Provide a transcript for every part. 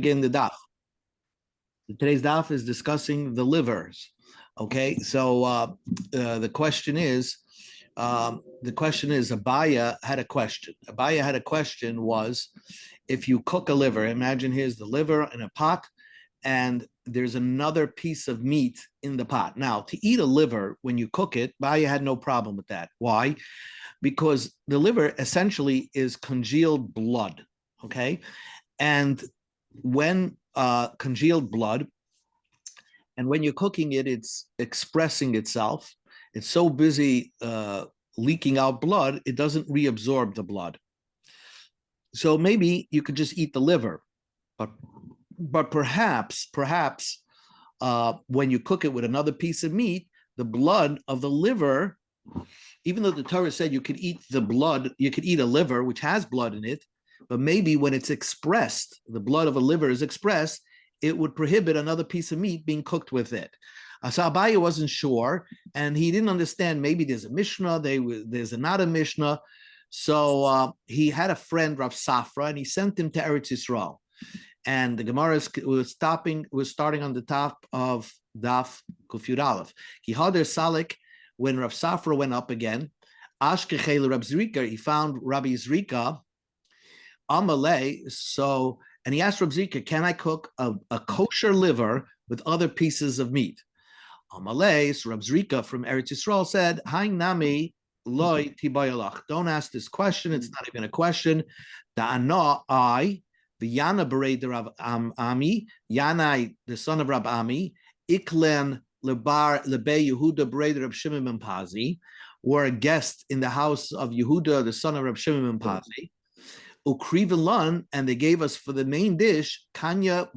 Begin the daf. Today's daf is discussing the livers. Okay, so the question is, Abaya had a question. Abaya had a question was, if you cook a liver, imagine here's the liver in a pot, and there's another piece of meat in the pot. Now, to eat a liver when you cook it, Abaya had no problem with that. Why? Because the liver essentially is congealed blood. Okay, and when congealed blood, and when you're cooking it, it's expressing itself. It's so busy leaking out blood, it doesn't reabsorb the blood. So maybe you could just eat the liver, but perhaps when you cook it with another piece of meat, the blood of the liver, even though the Torah said you could eat the blood, you could eat a liver which has blood in it, but maybe when it's expressed, the blood of a liver is expressed, it would prohibit another piece of meat being cooked with it. So Abaye wasn't sure, and he didn't understand. Maybe there's a Mishnah, there's not a Mishnah. So he had a friend, Rav Safra, and he sent him to Eretz Yisrael. And the Gemara was starting on the top of Daf Kufyud Aleph. Kihader Salik, when Rav Safra went up again, Ashkechel Rab Zrika, he found Rabbi Zrika, Amalei, and he asked Rab Zrika, can I cook a kosher liver with other pieces of meat? Amalei, so Rab Zrika from Eretz Yisrael said, Hain nami loy tibayalach. Don't ask this question, it's not even a question. Da'ana I, V'yana berei Rav Ami, Yanai, the son of Rab Ami, Iklen lebar lebe Yehuda berei Rab Shimon ben Pazi, were a guest in the house of Yehuda, the son of Rab Shimon ben Pazi. Ukrivelan, and they gave us for the main dish kanya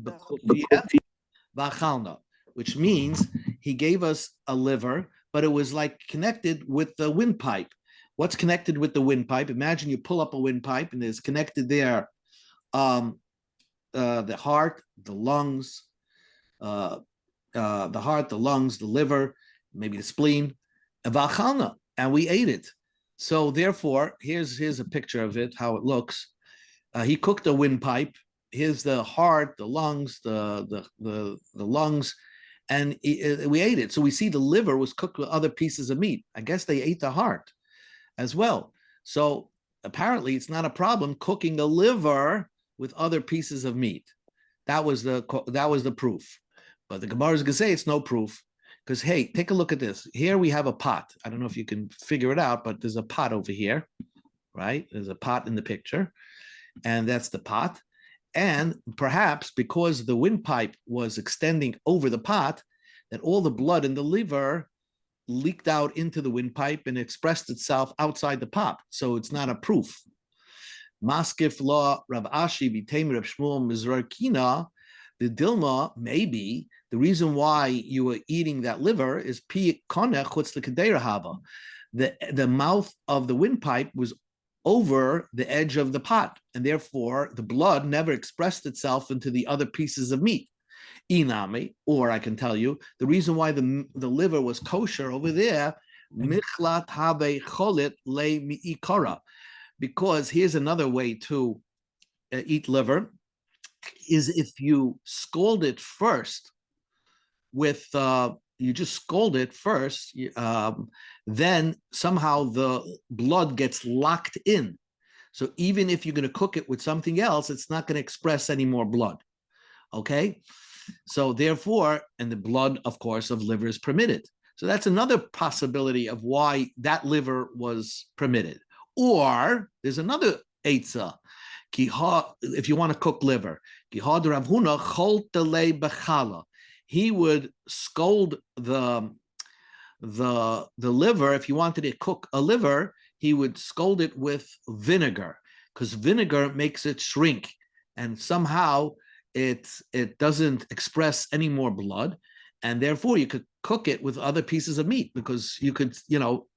v'achalna, which means he gave us a liver, but it was like connected with the windpipe. What's connected with the windpipe? Imagine you pull up a windpipe and there's connected there the heart, the lungs, the liver, maybe the spleen, v'achalna, and we ate it. So therefore, here's a picture of it, how it looks. He cooked a windpipe. Here's the heart, the lungs, the lungs, and we ate it. So we see the liver was cooked with other pieces of meat. I guess they ate the heart as well. So apparently, it's not a problem cooking a liver with other pieces of meat. That was the proof. But the Gemara is going to say it's no proof. Because, hey, take a look at this. Here we have a pot. I don't know if you can figure it out, but there's a pot over here, right? There's a pot in the picture, and that's the pot. And perhaps because the windpipe was extending over the pot, that all the blood in the liver leaked out into the windpipe and expressed itself outside the pot. So it's not a proof. Maskif law Rav Ashi b'Teimer Rav Shmuel Mizrakina, the Dilma, maybe the reason why you were eating that liver is pi konech chutz l'kedera hava. The mouth of the windpipe was over the edge of the pot, and therefore the blood never expressed itself into the other pieces of meat. Inami, or I can tell you, the reason why the liver was kosher over there, michlat have cholit le mi'ikara, because here's another way to eat liver, is if you scald it first with you just scald it first, then somehow the blood gets locked in. So even if you're going to cook it with something else, it's not going to express any more blood. Okay, so therefore, and the blood, of course, of liver is permitted. So that's another possibility of why that liver was permitted. Or there's another eitzah. If you want to cook liver, he would scold the liver. If you wanted to cook a liver, he would scold it with vinegar, because vinegar makes it shrink, and somehow it doesn't express any more blood, and therefore you could cook it with other pieces of meat, because you could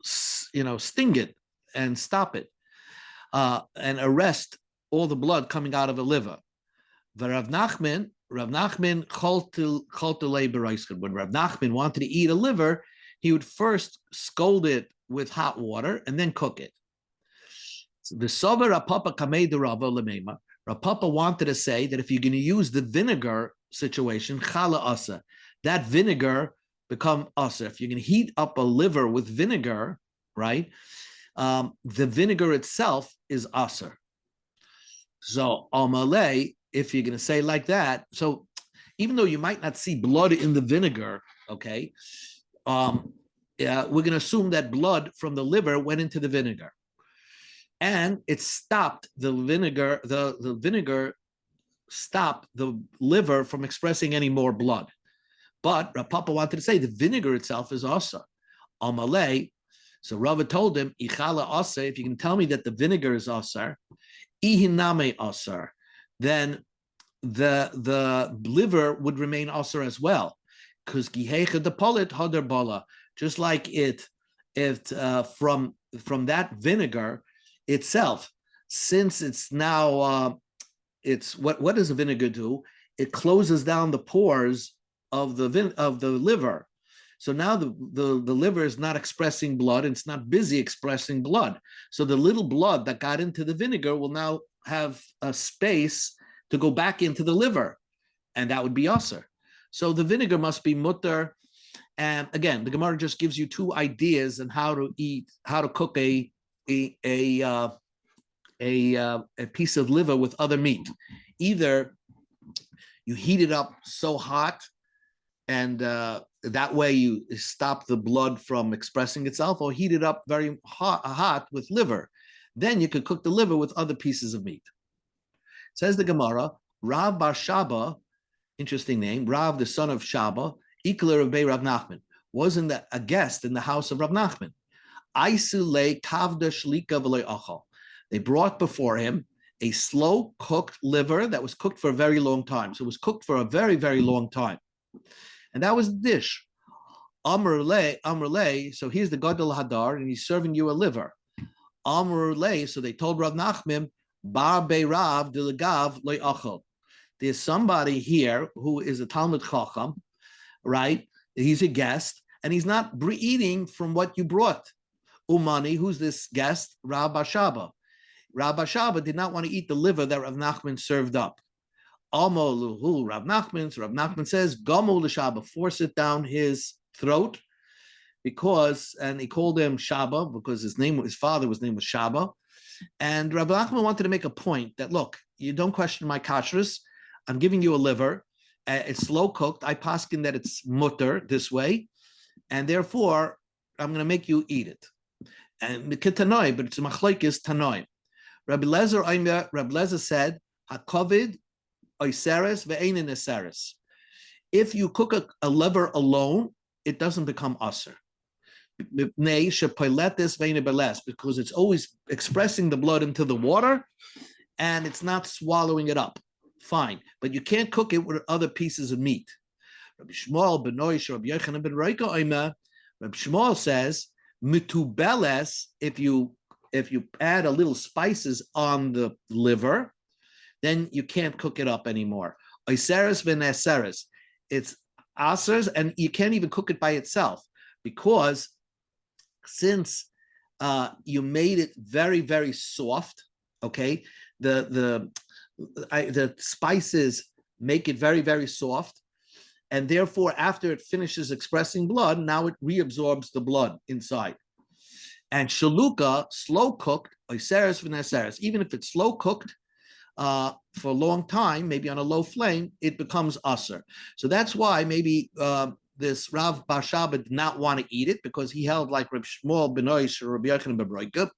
sting it and stop it and arrest all the blood coming out of a liver. Rav Nachman when Rav Nachman wanted to eat a liver, he would first scald it with hot water and then cook it. The Sover Apapa Kamei de Rava Lemema. Rav Papa wanted to say that if you're going to use the vinegar situation, chala asa, that vinegar become asa. If you're going to heat up a liver with vinegar, right, the vinegar itself is asa. So amalei, if you're going to say like that, so even though you might not see blood in the vinegar, okay, we're going to assume that blood from the liver went into the vinegar, and it stopped the vinegar. The vinegar stopped the liver from expressing any more blood. But Rav Papa wanted to say the vinegar itself is asa. Amalei. So Rava told him, Ichala asa, if you can tell me that the vinegar is asar, ihiname asar, then the liver would remain asar as well. Because gihecha depolit hadar bala, just like it from that vinegar itself, since it's now it's what does the vinegar do? It closes down the pores of the liver. So now the liver is not expressing blood, and it's not busy expressing blood. So the little blood that got into the vinegar will now have a space to go back into the liver, and that would be aser. So the vinegar must be mutter. And again, the Gemara just gives you two ideas on how to cook a piece of liver with other meat. Either you heat it up so hot, and that way you stop the blood from expressing itself, or heat it up very hot with liver. Then you could cook the liver with other pieces of meat. Says the Gemara, Rav Bar Shaba, interesting name, Rav the son of Shaba, Ikler of Rav Nachman, wasn't a guest in the house of Rav Nachman. Aisule kavda shlika v'loy achal. They brought before him a slow cooked liver that was cooked for a very long time. So it was cooked for a very, very long time. And that was the dish. Amr le, so here's the Gadol Hadar, and he's serving you a liver. Amr le, so they told Rav Nachman, Bar Be Rav de Legav loy achal. There's somebody here who is a Talmud Chacham, right? He's a guest, and he's not eating from what you brought. Umani, who's this guest? Rav Bar Shaba. Rav Bar Shaba did not want to eat the liver that Rav Nachman served up. Amo luhu Rav Nachman. So Rav Nachman says, Gomu l'Shaba, force it down his throat, and he called him Shaba because his father's name was Shaba. And Rav Nachman wanted to make a point that, look, you don't question my kashrus. I'm giving you a liver. It's slow cooked. I paskin that it's mutter this way, and therefore I'm going to make you eat it. And Tanoi, but it's a machlokes Tanoi. Rabbi Lezer said, Hakovid oiseres ve'einin eseres. If you cook a liver alone, it doesn't become aser. Because it's always expressing the blood into the water, and it's not swallowing it up. Fine, but you can't cook it with other pieces of meat. Rabbi Shmuel ben Noish, Rabbi Yochanan ben Reika Omer, Rabbi Shmuel says, mitubeles, if you add a little spices on the liver, then you can't cook it up anymore. Oiseres v'neseres, it's asers, and you can't even cook it by itself, because since you made it very, very soft, okay, the spices make it very, very soft, and therefore after it finishes expressing blood, now it reabsorbs the blood inside. And shaluka, slow cooked, oiseres v'neseres, even if it's slow cooked for a long time, maybe on a low flame, it becomes aser. So that's why maybe this Rav Bar Shaba did not want to eat it, because he held like Reb Shmuel ben Noish or Rabbi Yochanan ben Reika.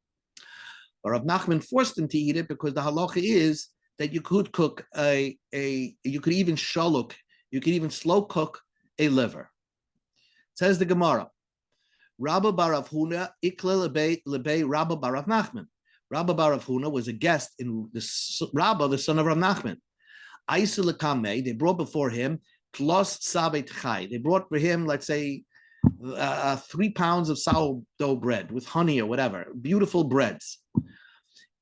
But Rav Nachman forced him to eat it, because the halacha is that you could cook you could even shaluk, you could even slow cook a liver. Says the Gemara, Rabba bar Rav Huna ikle lebei Rabba bar Rav Nachman. Rabba bar Rav Huna was a guest in the Rabba, the son of Rav Nachman. Aisu lekame, they brought before him klos sabet chai. They brought for him, let's say, 3 pounds of sourdough bread with honey or whatever, beautiful breads.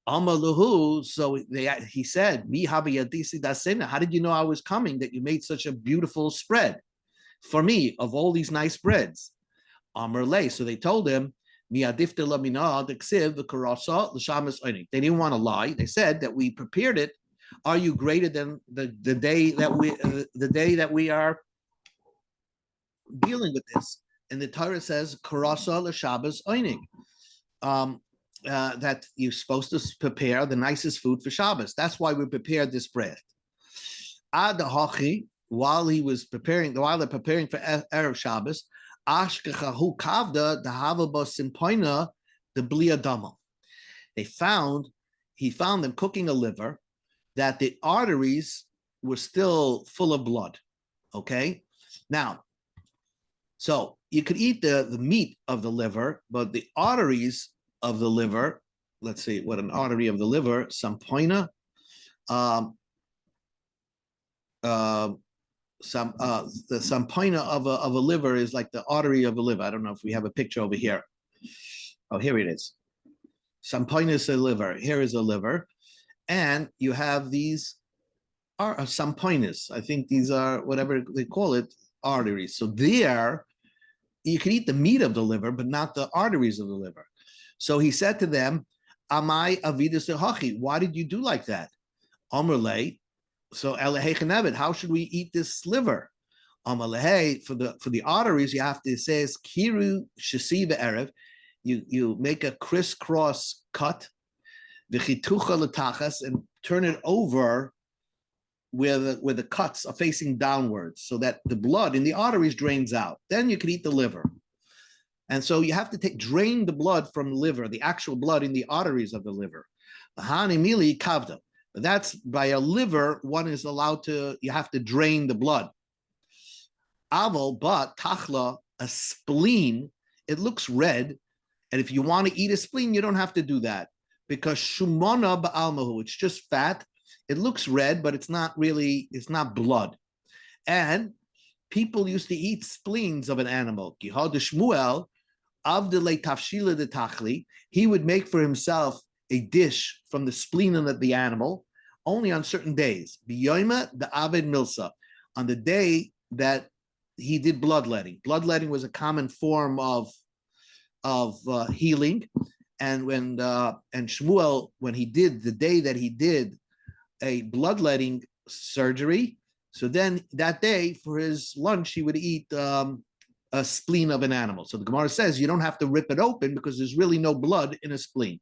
Amaluhu, so he said, Mi haviyadisi dasena. How did you know I was coming, that you made such a beautiful spread for me of all these nice breads? Amarle, so they told him, they didn't want to lie. They said that we prepared it Are you greater than the day that we are dealing with this? And the Torah says, "Karasa l'Shabbos oining," that you're supposed to prepare the nicest food for Shabbos. That's why we prepared this bread. Ad hachi, while they're preparing for Erev Shabbos, ashkechahu kavda dehava simpoina the bliadama. He found them cooking a liver that the arteries were still full of blood. Okay, now, so you could eat the meat of the liver, but the arteries of the liver, let's see what an artery of the liver, sampoina, the sampoina of a liver is like the artery of a liver. I don't know if we have a picture over here. Oh, here it is. Sampoina is a liver. Here is a liver. And you have these are sampoinas. I think these are whatever they call it, arteries. So there, you can eat the meat of the liver, but not the arteries of the liver. So he said to them, Amai avidus hachi, why did you do like that? Amrle, so elehechanevet, how should we eat this liver? Amrle, for the arteries, you have to say kiru shesiva erev. You make a crisscross cut, v'chitucha l'tachas, and turn it over where the cuts are facing downwards, so that the blood in the arteries drains out. Then you can eat the liver. And so you have to drain the blood from the liver, the actual blood in the arteries of the liver. Hanimili kavda. That's by a liver, one is allowed to, you have to drain the blood. Aval, but tachla, a spleen, it looks red. And if you want to eat a spleen, you don't have to do that, because shumona ba'almahu, it's just fat. It looks red, but it's not blood. And people used to eat spleens of an animal. Gihad Shmuel, avdele tafshila de tachli, he would make for himself a dish from the spleen of the animal only on certain days. Biyoima the aved milsa, on the day that he did bloodletting. Bloodletting was a common form of healing, and Shmuel, when he did the day that he did a bloodletting surgery, so then that day for his lunch he would eat a spleen of an animal. So the Gemara says you don't have to rip it open because there's really no blood in a spleen.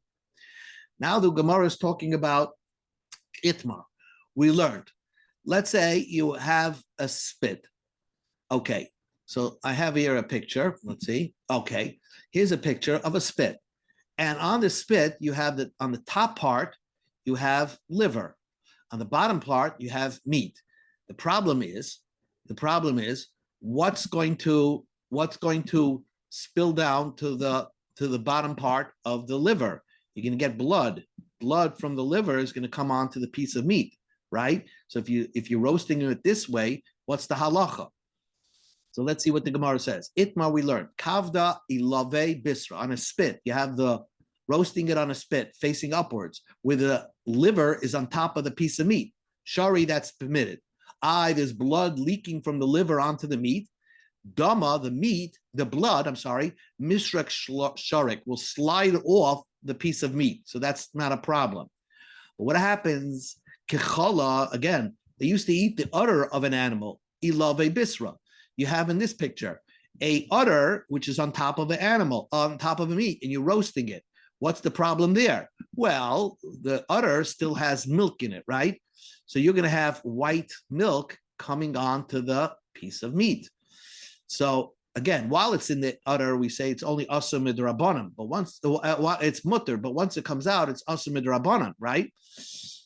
Now the Gemara is talking about itmar. We learned, let's say you have a spit. Okay, so I have here a picture. Let's see. Okay, here's a picture of a spit. And on the spit, you have on the top part, you have liver. On the bottom part, you have meat. The problem is what's going to spill down to the bottom part of the liver. You're going to get blood. Blood from the liver is going to come onto the piece of meat, right? So if you're roasting it this way, what's the halacha? So let's see what the Gemara says. Itmar, we learned kavda ilave bisra, on a spit. You have the roasting it on a spit facing upwards, where the liver is on top of the piece of meat. Shari, that's permitted. There's blood leaking from the liver onto the meat. Dama, the blood, mishrek sharik, will slide off the piece of meat. So that's not a problem. But what happens, kechala, again, they used to eat the udder of an animal, ilave bisra. You have in this picture a udder which is on top of an animal, on top of a meat, and you're roasting it. What's the problem there? Well, the udder still has milk in it, right? So you're going to have white milk coming onto the piece of meat. So again, while it's in the udder, we say it's only asur midrabanan. But once it's mutter, but once it comes out, it's asur midrabanan, right?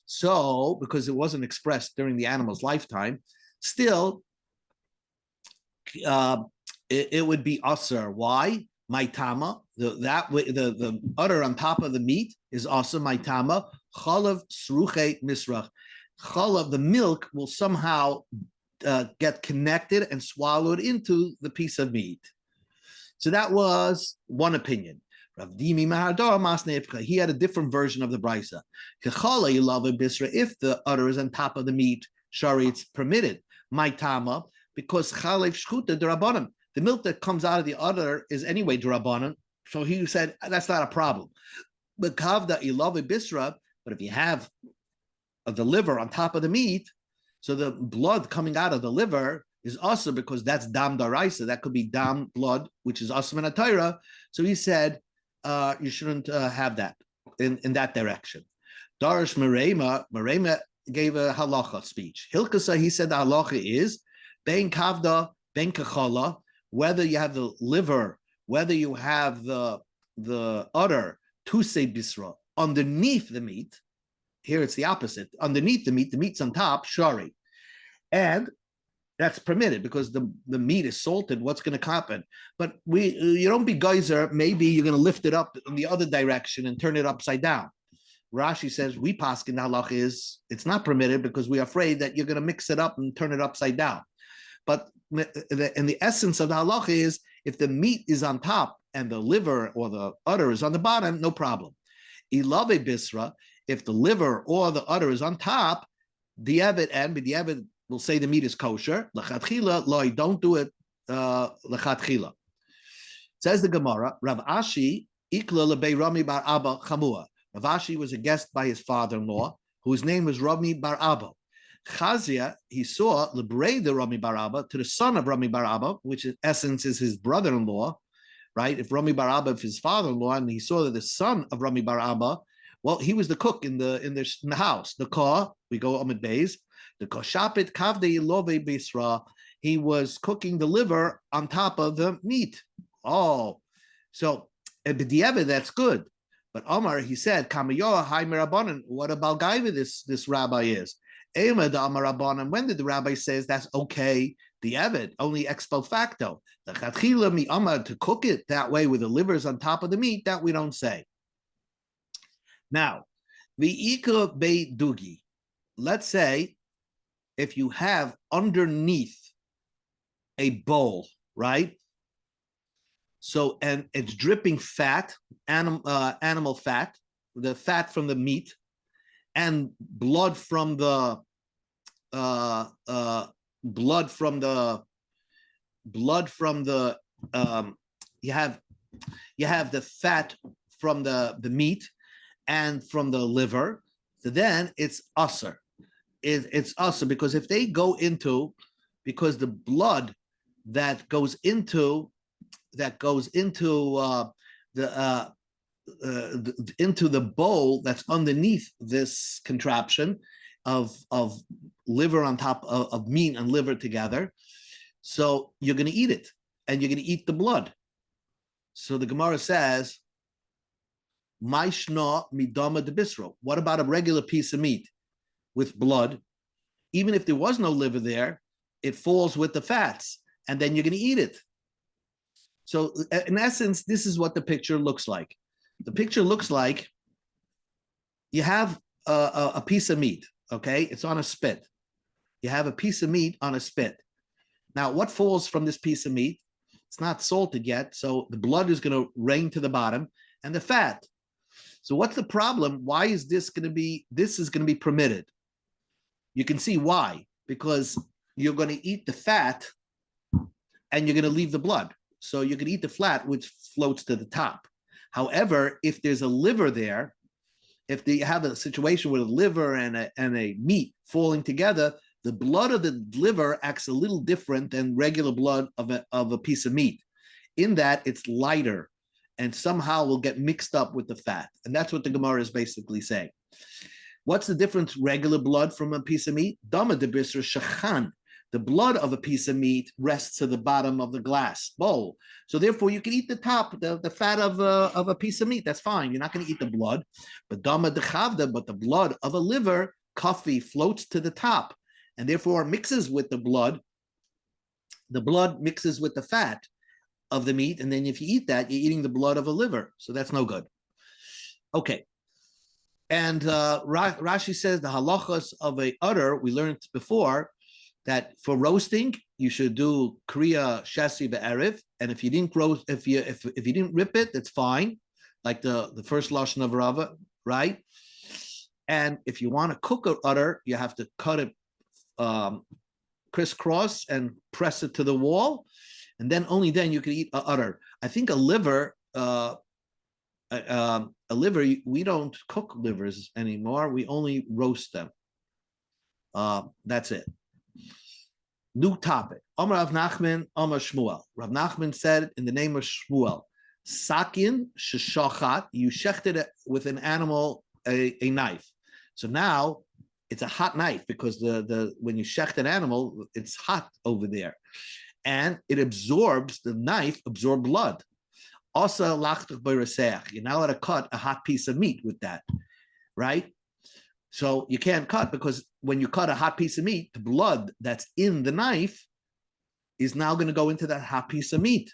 So because it wasn't expressed during the animal's lifetime, still it would be asur. Why? Maitama, the udder on top of the meat is also maitama. Chalav sruche misrach. Chalav, the milk will somehow get connected and swallowed into the piece of meat. So that was one opinion. Rav Dimi Mahardar Masnefka, he had a different version of the brisa. If the udder is on top of the meat, shari, it's permitted. Maitama, because chalev shchuta derabanan, the milk that comes out of the udder is anyway derabanan. So he said that's not a problem. But kavda ilave bisra, but if you have the liver on top of the meat, so the blood coming out of the liver is also because that's dam daraisa. That could be dam blood, which is also in a Torah. So he said you shouldn't have that in that direction. Darish Merema gave a halacha speech. Hilkasa, he said the halacha is ben kavda ben kachala, whether you have the liver, whether you have the udder, tuse bisra underneath the meat. Here it's the opposite. Underneath the meat's on top, shari. And that's permitted because the meat is salted. What's going to happen? But you don't be geyser. Maybe you're going to lift it up in the other direction and turn it upside down. Rashi says we paskin halach is it's not permitted because we're afraid that you're going to mix it up and turn it upside down. But the essence of the halach is if the meat is on top and the liver or the udder is on the bottom, no problem. Ilave bisra, if the liver or the udder is on top, diavad and b'diavad will say the meat is kosher. Lechatchila, loy, don't do it lechatchila. Says the Gemara, Rav Ashi ikla lebei Rami bar Abba chamua. Rav Ashi was a guest by his father-in-law, whose name was Rami bar Abba. Chazia, he saw lebrei the Rami bar Abba to the son of Rami bar Abba, which in essence is his brother-in-law, right? If Rami bar Abba is his father-in-law, and he saw that the son of Rami bar Abba, well, he was the cook in the house. The ka, we go Amid Beis. The koshapit kavde love bisra. He was cooking the liver on top of the meat. Oh, so b'diavad that's good. But Omar, he said, Kamayoah Hai Merabanan. What about Gaiva this rabbi is? Ema da Amar Rabbanan. When did the rabbi says that's okay? The Evid, only ex post facto. The Chatchila mi Amar to cook it that way with the livers on top of the meat, that we don't say. Now, the Ika Bei Dugi. Let's say if you have underneath a bowl, right? So, and it's dripping fat, animal fat, the fat from the meat, and blood from the you have the fat from the meat and from the liver. So then it's usser. It's usser because if they go into, because the blood that goes into into the bowl that's underneath this contraption of liver on top of meat and liver together. So you're going to eat it, and you're going to eat the blood. So the Gemara says, "Maishna midama de bisro." What about a regular piece of meat with blood? Even if there was no liver there, it falls with the fats, and then you're going to eat it. So in essence, this is what the picture looks like. The picture looks like you have a piece of meat, okay? It's on a spit. You have a piece of meat on a spit. Now, what falls from this piece of meat? It's not salted yet, so the blood is going to rain to the bottom, and the fat. So what's the problem? Why is this going to be permitted? You can see why. Because you're going to eat the fat, and you're going to leave the blood. So you can eat the fat, which floats to the top. However, if there's a liver there, if you have a situation with a liver and a meat falling together, the blood of the liver acts a little different than regular blood of a piece of meat, in that it's lighter and somehow will get mixed up with the fat. And that's what the Gemara is basically saying. What's the difference, regular blood from a piece of meat? Dama de bisra shachan. The blood of a piece of meat rests to the bottom of the glass bowl. So therefore, you can eat the top, the fat of a piece of meat. That's fine. You're not going to eat the blood. But dama de chavda, but the blood of a liver, coffee, floats to the top, and therefore mixes with the blood. The blood mixes with the fat of the meat, and then if you eat that, you're eating the blood of a liver. So that's no good. Okay. And Rashi says the halachas of a udder, we learned before, that for roasting you should do kriya shasi be'erev, and if you didn't roast, if you didn't rip it, that's fine, like the first lashon of Rava, right? And if you want to cook an udder, you have to cut it crisscross and press it to the wall, and then only then you can eat an udder. I think a liver, we don't cook livers anymore. We only roast them. That's it. New topic. Amar Rav Nachman, Amar Shmuel. Rav Nachman said in the name of Shmuel, Sakin sheshachat, you shechted it with an animal, a knife. So now it's a hot knife because the when you shecht an animal, it's hot over there. And it absorbs, the knife absorbs blood. Also, you're not allowed to cut a hot piece of meat with that, right? So you can't cut because when you cut a hot piece of meat, the blood that's in the knife is now going to go into that hot piece of meat.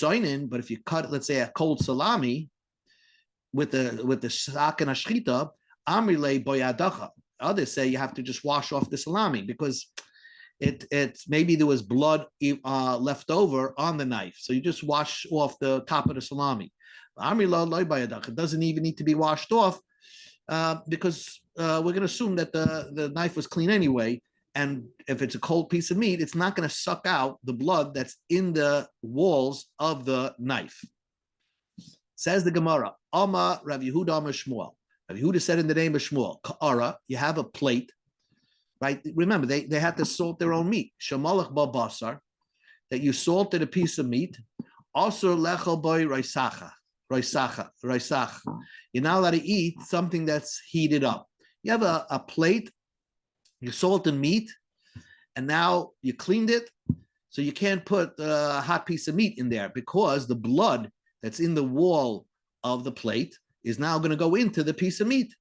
But if you cut, let's say, a cold salami with the sak and ashchita, amrile boyadacha. Others say you have to just wash off the salami because it maybe there was blood left over on the knife, so you just wash off the top of the salami. It doesn't even need to be washed off because we're going to assume that the knife was clean anyway. And if it's a cold piece of meat, it's not going to suck out the blood that's in the walls of the knife. Says the Gemara, Ama Rav Yehuda Amar Shmuel. Rav Yehuda said in the name of Shmuel, Ka'ara, you have a plate, right? Remember, they had to salt their own meat. Shamalach ba basar, that you salted a piece of meat. Also lechel boy raisacha. You're not allowed to eat something that's heated up. You have a plate, you salted meat, and now you cleaned it, so you can't put a hot piece of meat in there because the blood that's in the wall of the plate is now going to go into the piece of meat.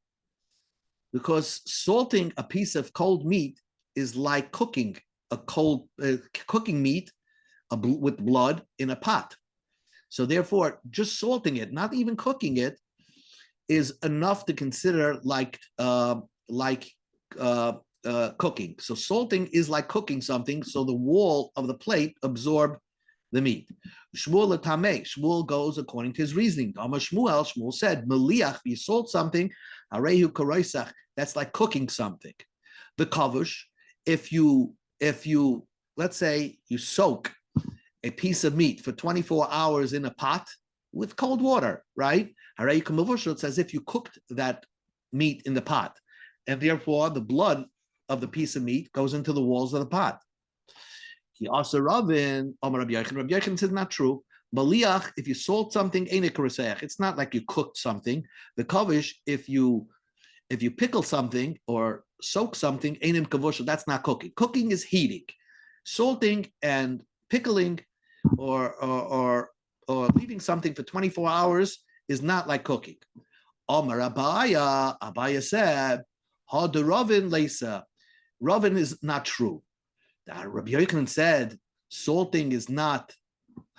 Because salting a piece of cold meat is like cooking a cold cooking meat with blood in a pot. So therefore, just salting it, not even cooking it, is enough to consider like cooking. So salting is like cooking something, so the wall of the plate absorb the meat. Shmuel Tameh, Shmuel goes according to his reasoning. Shmuel said, Meliach, you salt something, Arehu Karoisach, that's like cooking something. The kavush, if you let's say you soak a piece of meat for 24 hours in a pot with cold water, right? It's as if you cooked that meat in the pot, and therefore the blood of the piece of meat goes into the walls of the pot. He also Rabbi Yechon said not true. Maliach, if you salt something, it's not like you cooked something. The kavish, if you pickle something or soak something, that's not cooking. Cooking is heating. Salting and pickling or leaving something for 24 hours is not like cooking. Omar Abaya said, Ravin Lesa. Ravin is not true. Rabbi Yochanan said salting is not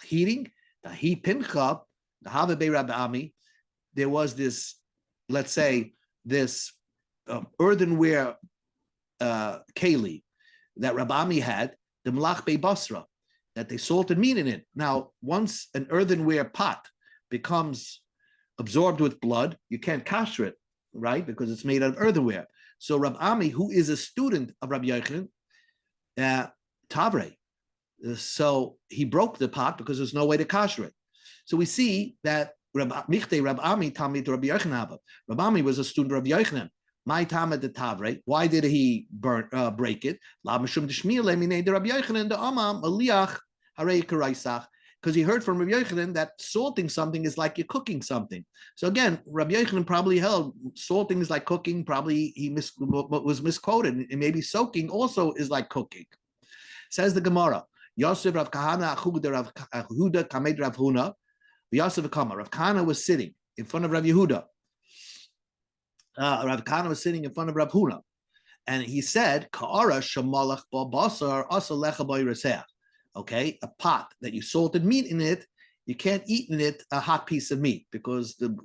heating. The heat pincha, the Havebe Rabbi Ami, there was this, let's say, this earthenware keli that Rabbi Ami had, the Melach Bei Basra, that they salted meat in it. Now, once an earthenware pot becomes absorbed with blood, you can't kasher it, right? Because it's made out of earthenware. So Rabbi Ami, who is a student of Rabbi Yochanan, Tavre, so he broke the pot because there's no way to kasher it. So we see that Rabbi Ami Tamid Rabbi Yochanan. Rabbi Ami was a student of Rabbi Yochanan. My Tamid the Tavre. Why did he break it? Because he heard from Rabbi Yochanan that salting something is like you're cooking something. So again, Rabbi Yochanan probably held salting is like cooking. Probably he was misquoted, and maybe soaking also is like cooking. Says the Gemara, Yosef Rav Kahana Achuda Rav Yehuda Kamed Rav Huna. Yosef Kama Rav Kahana was sitting in front of Rav Yehuda. Rav Kahana was sitting in front of Rav Huna, and he said, "Ka'ara shamalach basar asa lecha b'yireseach." Okay, a pot that you salted meat in it, you can't eat in it a hot piece of meat because the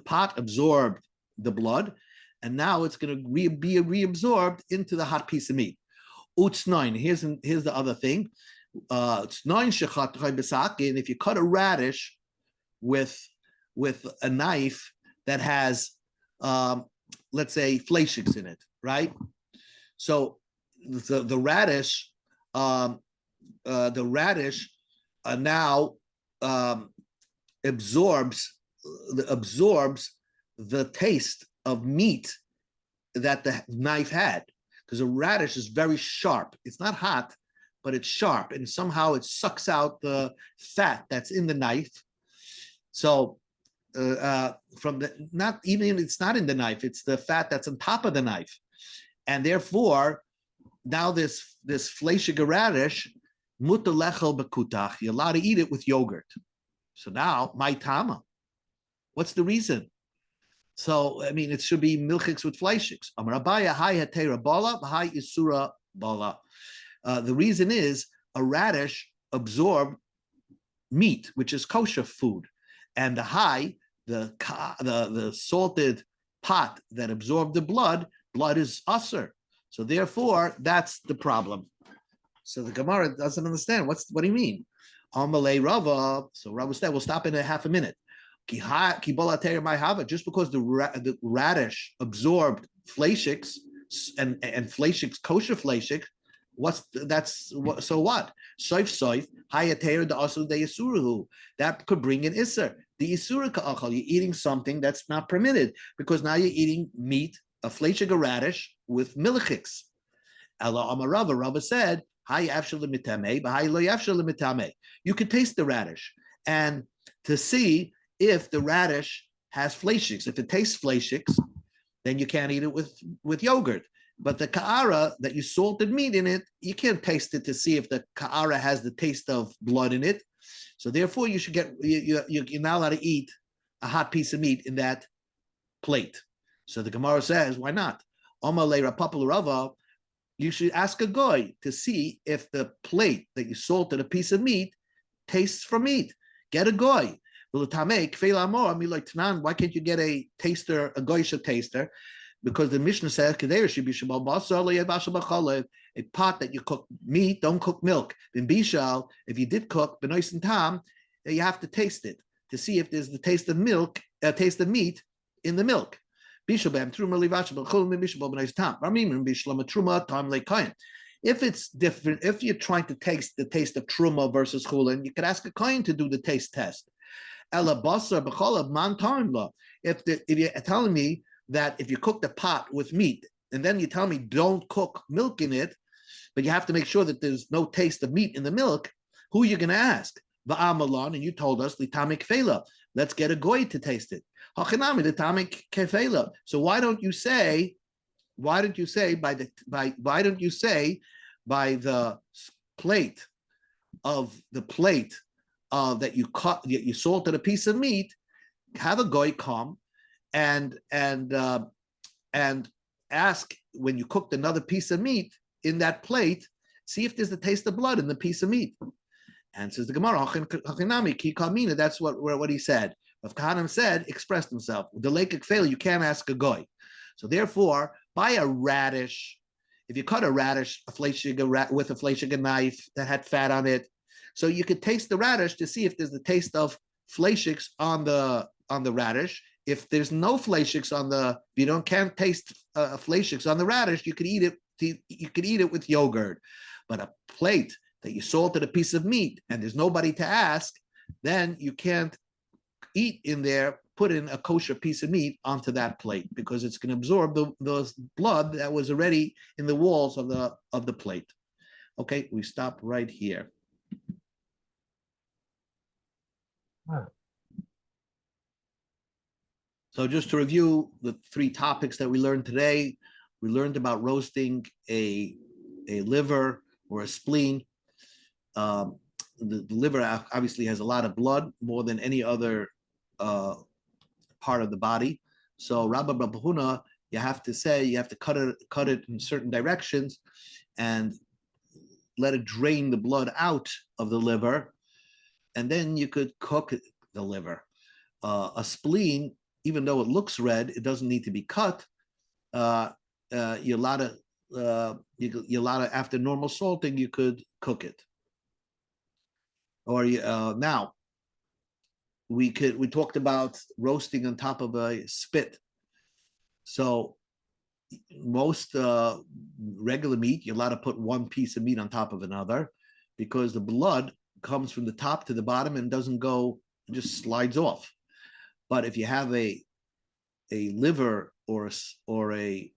pot absorbed the blood, and now it's going to be reabsorbed into the hot piece of meat. Utsnain. Here's the other thing. Utsnain shechat besakin. If you cut a radish with a knife that has, let's say, fleischiks in it, right? So the radish now absorbs the taste of meat that the knife had. because a radish is very sharp. It's not hot, but it's sharp, and somehow it sucks out the fat that's in the knife. So from the not even it's not in the knife, it's the fat that's on top of the knife, and therefore now this fleishige radish mutar lechel bekutach. You're allowed to eat it with yogurt. So now my tama. What's the reason? So I mean, it should be milchiks with fleishiks. Amar Abaya hai hatera bala, hai isura bala. The reason is a radish absorbed meat, which is kosher food, and the high, the salted pot that absorbed the blood is usher. So therefore, that's the problem. So the Gemara doesn't understand. What do you mean? Amalei Rava. So Rava said, we'll stop in a half a minute. Just because the radish absorbed fleishiks and fleishiks, kosher fleishik, so what? Soif hayater the asu de yisuruhu. That could bring an isser. The yisura ka'achal. You're eating something that's not permitted because now you're eating meat, a fleishig, a radish with milchiks. Allah Amarava. Rava said, you could taste the radish and to see if the radish has fleishiks. If it tastes fleishiks, then you can't eat it with yogurt. But the ka'ara that you salted meat in it, you can't taste it to see if the ka'ara has the taste of blood in it. So therefore, you should you're not allowed to eat a hot piece of meat in that plate. So the Gemara says, why not? You should ask a goy to see if the plate that you salted a piece of meat tastes for meat. Get a goy. Why can't you get a taster, a goyish taster? Because the Mishnah says, a pot that you cook meat, don't cook milk. If you did cook, you have to taste it to see if there's the taste of milk, taste of meat in the milk. If it's different, if you're trying to taste the taste of truma versus chulin, you could ask a kohen to do the taste test. If you're telling me that if you cook the pot with meat and then you tell me don't cook milk in it, but you have to make sure that there's no taste of meat in the milk, who are you going to ask? Va'amalon, and you told us litamik kefela. Let's get a goy to taste it. Hachinami litamik kefela. So why don't you say by the plate that you salted a piece of meat, have a goy come and ask when you cooked another piece of meat in that plate, see if there's the taste of blood in the piece of meat. And says the Gemara, that's what he said. If Kahanim said, expressed himself. The lake fail, you can't ask a goy. So therefore, buy a radish. If you cut a radish, with a fleishig knife that had fat on it, so you could taste the radish to see if there's the taste of fleishiks on the radish. If there's no fleishiks if you can't taste fleishiks on the radish, you could eat it. You could eat it with yogurt. But a plate that you salted a piece of meat and there's nobody to ask, then you can't eat in there, put in a kosher piece of meat onto that plate because it's going to absorb the blood that was already in the walls of the plate. Okay, we stop right here. So just to review the three topics that we learned today, we learned about roasting a liver or a spleen. The liver obviously has a lot of blood, more than any other part of the body. So Rabba Huna, you have to cut it in certain directions and let it drain the blood out of the liver, and then you could cook the liver. A spleen, even though it looks red, it doesn't need to be cut. You're allowed to, after normal salting, you could cook it. Or now, we talked about roasting on top of a spit. So most regular meat, you're allowed to put one piece of meat on top of another because the blood comes from the top to the bottom and doesn't go, it just slides off. But if you have a liver or a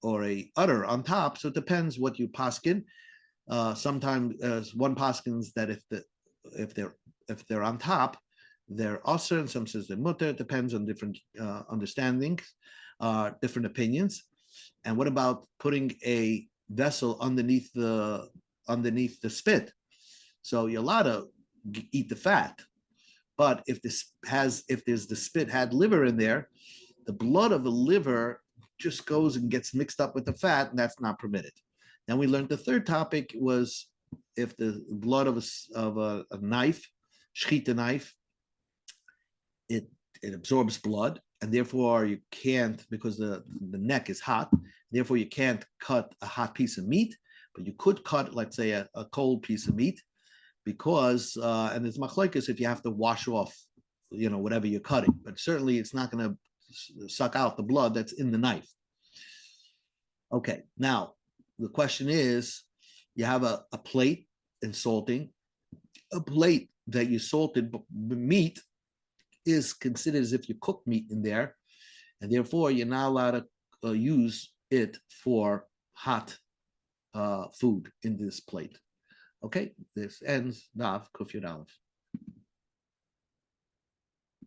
a udder on top. So it depends what you paskin. Sometimes one paskins that if they're on top, they're usher, and some says they're mutter. It depends on different understandings, different opinions. And what about putting a vessel underneath the spit? So you're allowed to eat the fat, but if there's the spit had liver in there, the blood of the liver just goes and gets mixed up with the fat, and that's not permitted. Then we learned the third topic was if the blood of a knife, shchita knife, it absorbs blood, and therefore you can't, because the neck is hot, therefore you can't cut a hot piece of meat, but you could cut, let's say, a cold piece of meat, because and there's machlokes if you have to wash off, whatever you're cutting, but certainly it's not going to suck out the blood that's in the knife. Okay, now the question is, you have a plate and salting. A plate that you salted meat is considered as if you cook meat in there, and therefore you're not allowed to use it for hot food in this plate. Okay, this ends Daf Kuf Yud Aleph.